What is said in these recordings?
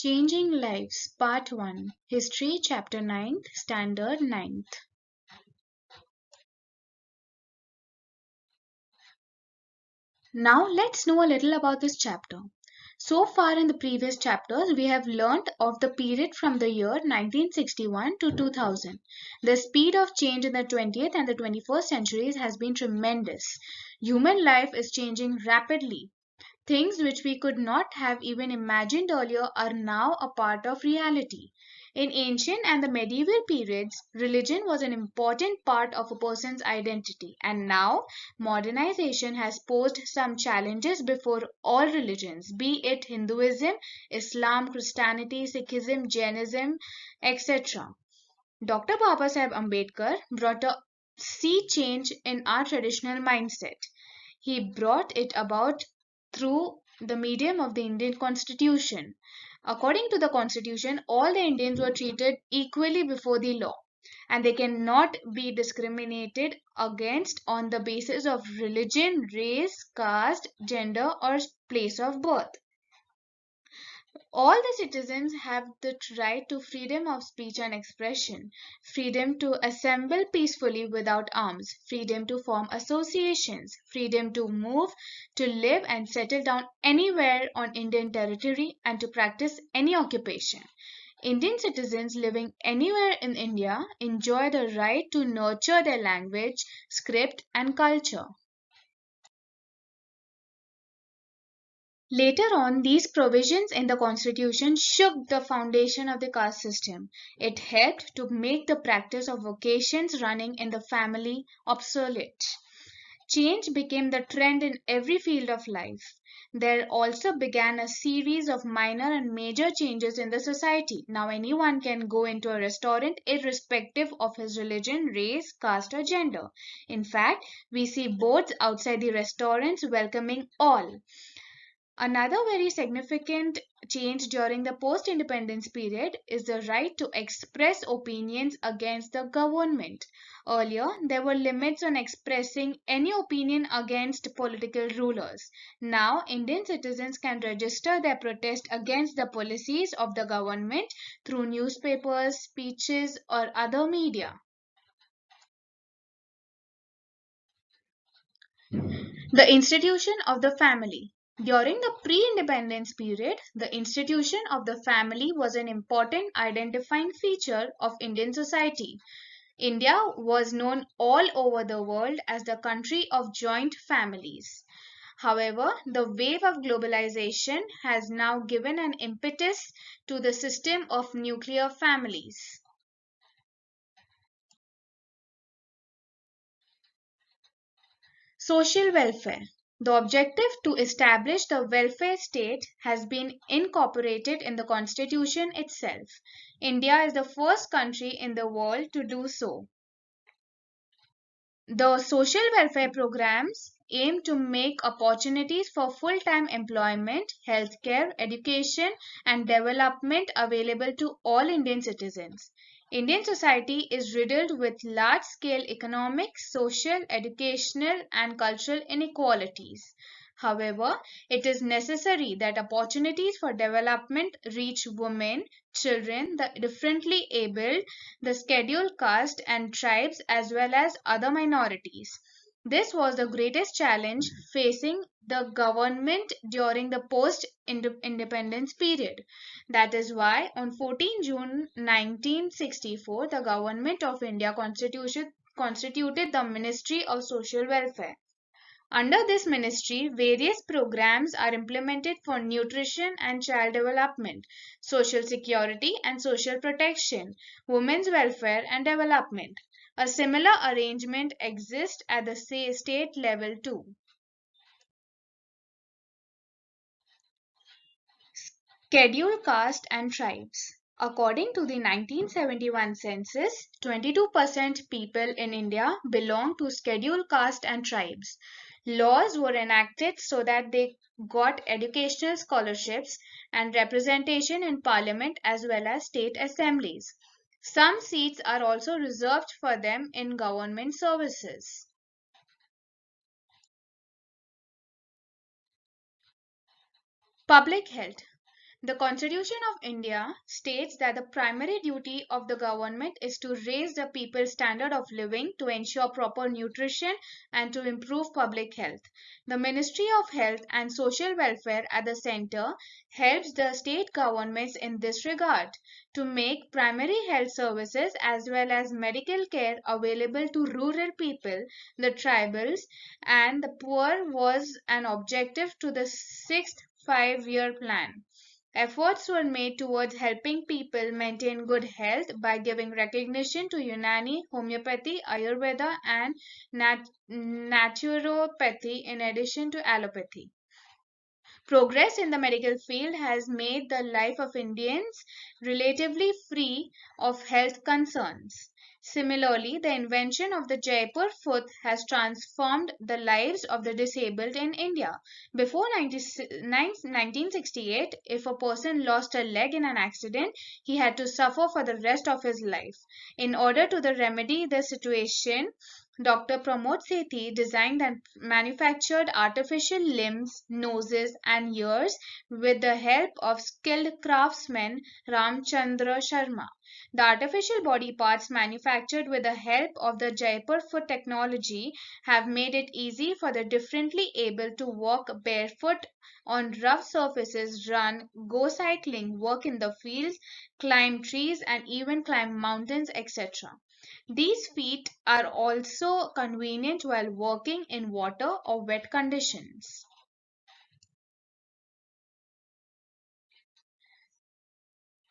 Changing Lives, Part 1, History, Chapter 9, Standard 9th. Now let's know a little about this chapter. So far in the previous chapters, we have learnt of the period from the year 1961 to 2000. The speed of change in the 20th and the 21st centuries has been tremendous. Human life is changing rapidly. Things which we could not have even imagined earlier are now a part of reality. In ancient and the medieval periods, religion was an important part of a person's identity, and now modernization has posed some challenges before all religions, be it Hinduism, Islam, Christianity, Sikhism, Jainism, etc. Dr. Babasaheb Ambedkar brought a sea change in our traditional mindset. He brought it about through the medium of the Indian Constitution. According to the Constitution, all the Indians were treated equally before the law, and they cannot be discriminated against on the basis of religion, race, caste, gender, or place of birth. All the citizens have the right to freedom of speech and expression, freedom to assemble peacefully without arms, freedom to form associations, freedom to move, to live and settle down anywhere on Indian territory, and to practice any occupation. Indian citizens living anywhere in India enjoy the right to nurture their language, script, and culture. Later on, these provisions in the constitution shook the foundation of the caste system. It helped to make the practice of vocations running in the family obsolete. Change became the trend in every field of life. There also began a series of minor and major changes in the society. Now anyone can go into a restaurant irrespective of his religion, race, caste, or gender. In fact, we see boards outside the restaurants welcoming all. Another very significant change during the post-independence period is the right to express opinions against the government. Earlier, there were limits on expressing any opinion against political rulers. Now, Indian citizens can register their protest against the policies of the government through newspapers, speeches, or other media. The institution of the family. During the pre-independence period, the institution of the family was an important identifying feature of Indian society. India was known all over the world as the country of joint families. However, the wave of globalization has now given an impetus to the system of nuclear families. Social welfare. The objective to establish the welfare state has been incorporated in the constitution itself. India is the first country in the world to do so. The social welfare programs aim to make opportunities for full-time employment, healthcare, education, and development available to all Indian citizens. Indian society is riddled with large-scale economic, social, educational, and cultural inequalities. However, it is necessary that opportunities for development reach women, children, the differently abled, the scheduled caste and tribes, as well as other minorities. This was the greatest challenge facing the government during the post-independence period. That is why on 14 June 1964, the Government of India constituted the Ministry of Social Welfare. Under this ministry, various programs are implemented for nutrition and child development, social security and social protection, women's welfare and development. A similar arrangement exists at the state level too. Scheduled caste and tribes. According to the 1971 census, 22% people in India belong to scheduled caste and tribes. Laws were enacted so that they got educational scholarships and representation in parliament as well as state assemblies. Some seats are also reserved for them in government services. Public health. The Constitution of India states that the primary duty of the government is to raise the people's standard of living, to ensure proper nutrition, and to improve public health. The Ministry of Health and Social Welfare at the center helps the state governments in this regard to make primary health services as well as medical care available to rural people, the tribals, and the poor was an objective to the sixth five-year plan. Efforts were made towards helping people maintain good health by giving recognition to Unani, homeopathy, Ayurveda, and naturopathy in addition to allopathy. Progress in the medical field has made the life of Indians relatively free of health concerns. Similarly, the invention of the Jaipur foot has transformed the lives of the disabled in India. Before 1968, if a person lost a leg in an accident, he had to suffer for the rest of his life. In order to remedy the situation, Dr. Pramod Sethi designed and manufactured artificial limbs, noses, and ears with the help of skilled craftsman Ramchandra Sharma. The artificial body parts manufactured with the help of the Jaipur foot technology have made it easy for the differently able to walk barefoot on rough surfaces, run, go cycling, work in the fields, climb trees, and even climb mountains, etc. These feet are also convenient while working in water or wet conditions.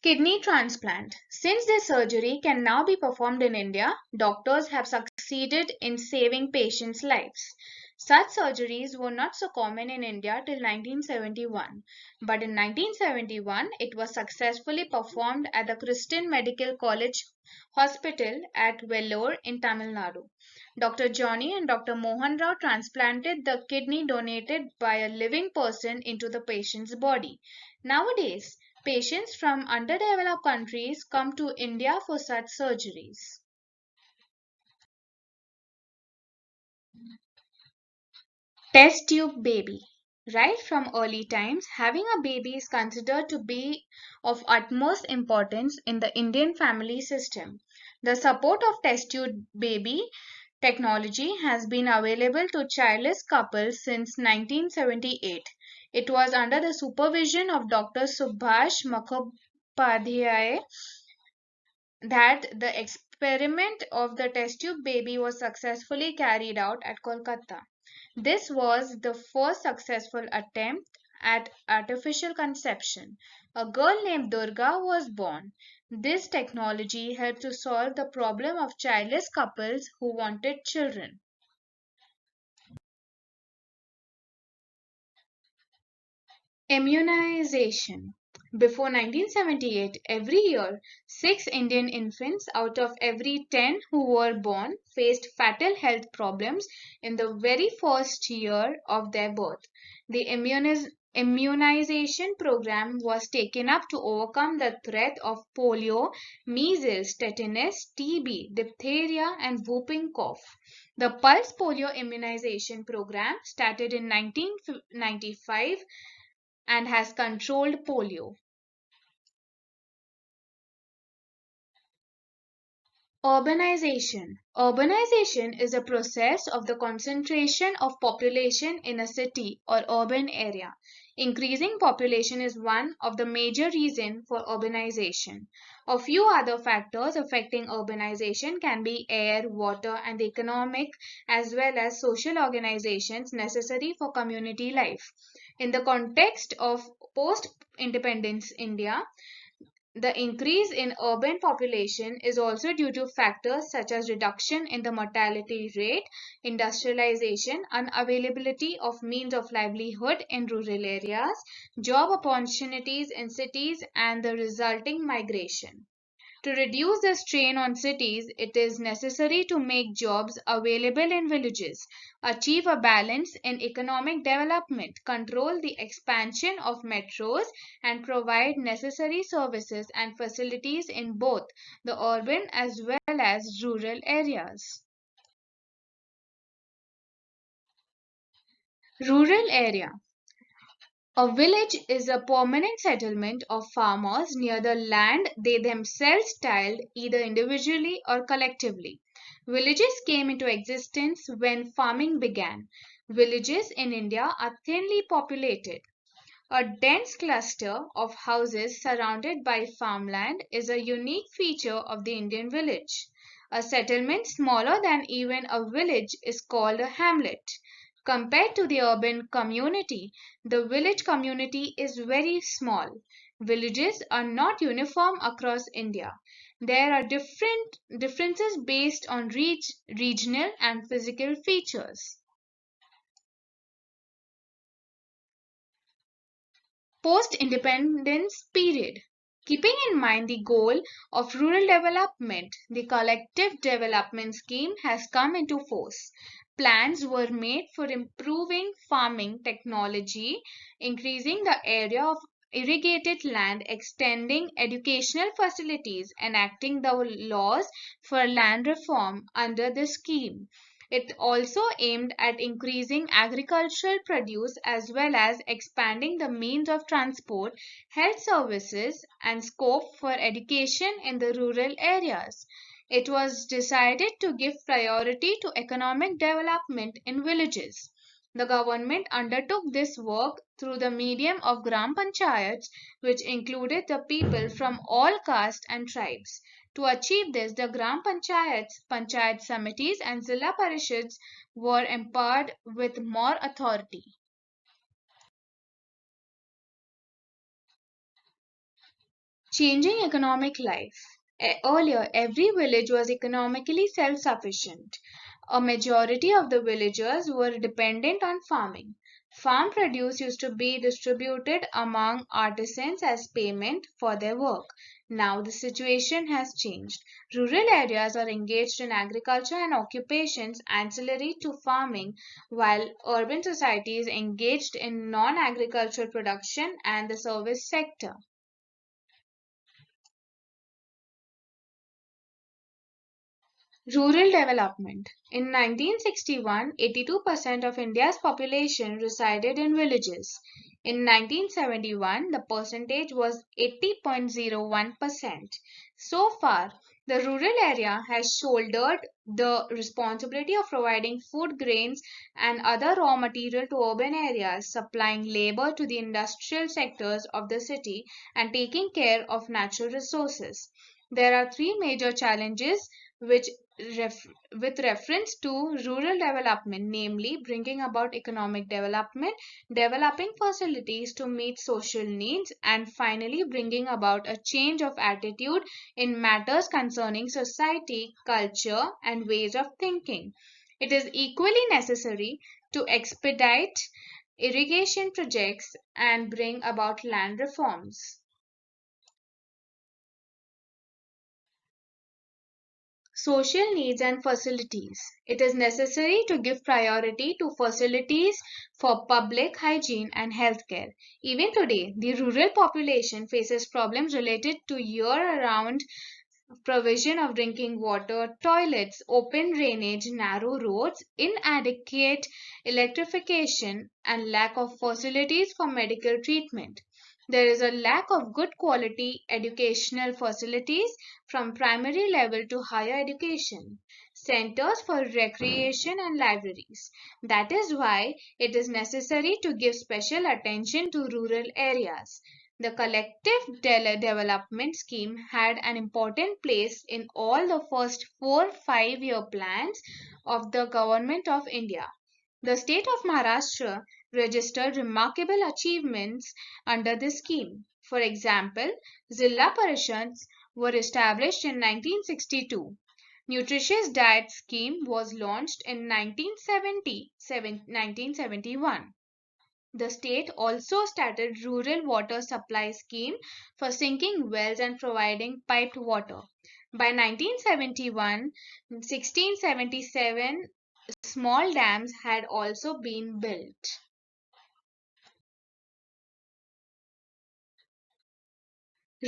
Kidney transplant. Since this surgery can now be performed in India, doctors have succeeded in saving patients' lives. Such surgeries were not so common in India till 1971, but in 1971 it was successfully performed at the Christian Medical College Hospital at Vellore in Tamil Nadu. Dr. Johnny and Dr. Mohan Rao transplanted the kidney donated by a living person into the patient's body. Nowadays, patients from underdeveloped countries come to India for such surgeries. Test tube baby. Right from early times, having a baby is considered to be of utmost importance in the Indian family system. The support of test tube baby technology has been available to childless couples since 1978. It was under the supervision of Dr. Subhash Mukhopadhyay that the experiment of the test tube baby was successfully carried out at Kolkata. This was the first successful attempt at artificial conception. A girl named Durga was born. This technology helped to solve the problem of childless couples who wanted children. Immunization. Before 1978, every year, 6 Indian infants out of every 10 who were born faced fatal health problems in the very first year of their birth. The immunization program was taken up to overcome the threat of polio, measles, tetanus, TB, diphtheria, and whooping cough. The pulse polio immunization program started in 1995 and has controlled polio. Urbanization. Urbanization is a process of the concentration of population in a city or urban area. Increasing population is one of the major reasons for urbanization. A few other factors affecting urbanization can be air, water, and economic as well as social organizations necessary for community life. In the context of post-independence India, the increase in urban population is also due to factors such as reduction in the mortality rate, industrialization, unavailability of means of livelihood in rural areas, job opportunities in cities, and the resulting migration. To reduce the strain on cities, it is necessary to make jobs available in villages, achieve a balance in economic development, control the expansion of metros, and provide necessary services and facilities in both the urban as well as rural areas. Rural area. A village is a permanent settlement of farmers near the land they themselves tilled either individually or collectively. Villages came into existence when farming began. Villages in India are thinly populated. A dense cluster of houses surrounded by farmland is a unique feature of the Indian village. A settlement smaller than even a village is called a hamlet. Compared to the urban community, the village community is very small. Villages are not uniform across India. There are differences based on regional and physical features. Post-independence period. Keeping in mind the goal of rural development, the collective development scheme has come into force. Plans were made for improving farming technology, increasing the area of irrigated land, extending educational facilities, enacting the laws for land reform under the scheme. It also aimed at increasing agricultural produce as well as expanding the means of transport, health services, and scope for education in the rural areas. It was decided to give priority to economic development in villages. The government undertook this work through the medium of Gram Panchayats, which included the people from all castes and tribes. To achieve this, the Gram Panchayats, Panchayat Samitis, and Zilla Parishads were empowered with more authority. Changing economic life. Earlier, every village was economically self sufficient. A majority of the villagers were dependent on farming. Farm produce used to be distributed among artisans as payment for their work. Now the situation has changed. Rural areas are engaged in agriculture and occupations ancillary to farming, while urban societies engaged in non agricultural production and the service sector. Rural development. In 1961, 82% of India's population resided in villages. In 1971, the percentage was 80.01%. So far, the rural area has shouldered the responsibility of providing food grains and other raw material to urban areas, supplying labor to the industrial sectors of the city, and taking care of natural resources. There are three major challenges which ref- with reference to rural development, namely bringing about economic development, developing facilities to meet social needs, and finally bringing about a change of attitude in matters concerning society, culture, and ways of thinking. It is equally necessary to expedite irrigation projects and bring about land reforms. Social needs and facilities. It is necessary to give priority to facilities for public hygiene and healthcare. Even today, the rural population faces problems related to year-round provision of drinking water, toilets, open drainage, narrow roads, inadequate electrification, and lack of facilities for medical treatment. There is a lack of good quality educational facilities from primary level to higher education, centers for recreation, and libraries. That is why it is necessary to give special attention to rural areas. The collective development scheme had an important place in all the first 4 5-year plans of the Government of India. The state of Maharashtra registered remarkable achievements under this scheme. For example, Zilla Parishads were established in 1962. Nutritious Diet Scheme was launched in 1971. The state also started Rural Water Supply Scheme for sinking wells and providing piped water. By 1971, 1677 small dams had also been built.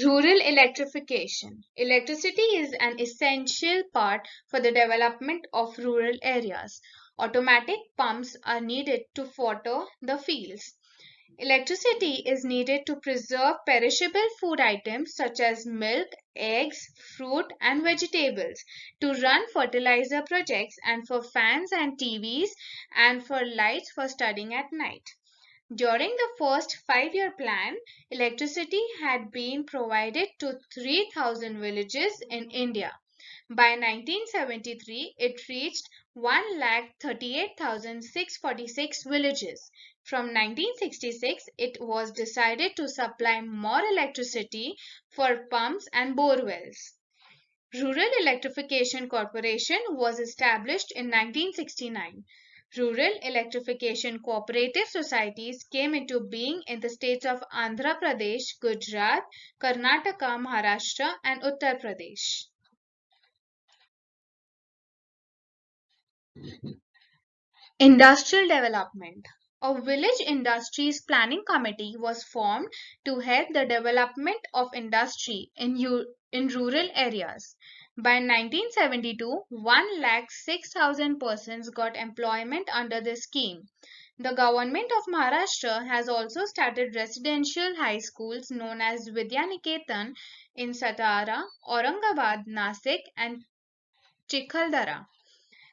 Rural electrification. Electricity is an essential part for the development of rural areas. Automatic pumps are needed to water the fields. Electricity is needed to preserve perishable food items such as milk, eggs, fruit, and vegetables, to run fertilizer projects, and for fans and TVs, and for lights for studying at night. During the first 5-year plan, electricity had been provided to 3,000 villages in India. By 1973, it reached 1,38,646 villages. From 1966, it was decided to supply more electricity for pumps and bore wells. Rural Electrification Corporation was established in 1969. Rural electrification cooperative societies came into being in the states of Andhra Pradesh, Gujarat, Karnataka, Maharashtra, and Uttar Pradesh. Industrial development. A village industries planning committee was formed to help the development of industry in rural areas. By 1972, 1,06,000 persons got employment under this scheme. The government of Maharashtra has also started residential high schools known as Vidyaniketan in Satara, Aurangabad, Nasik, and Chikhaldara.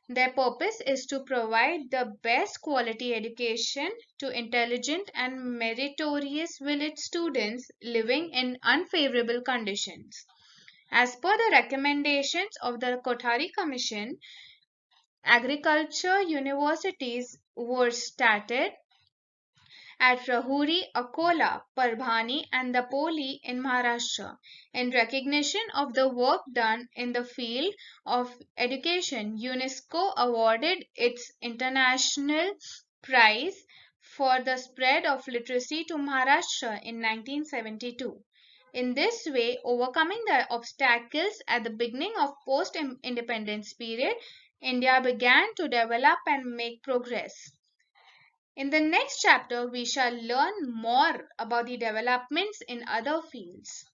Their purpose is to provide the best quality education to intelligent and meritorious village students living in unfavorable conditions. As per the recommendations of the Kothari Commission, agriculture universities were started at Rahuri, Akola, Parbhani, and Dapoli in Maharashtra. In recognition of the work done in the field of education, UNESCO awarded its International Prize for the Spread of Literacy to Maharashtra in 1972. In this way, overcoming the obstacles at the beginning of post-independence period, India began to develop and make progress. In the next chapter, we shall learn more about the developments in other fields.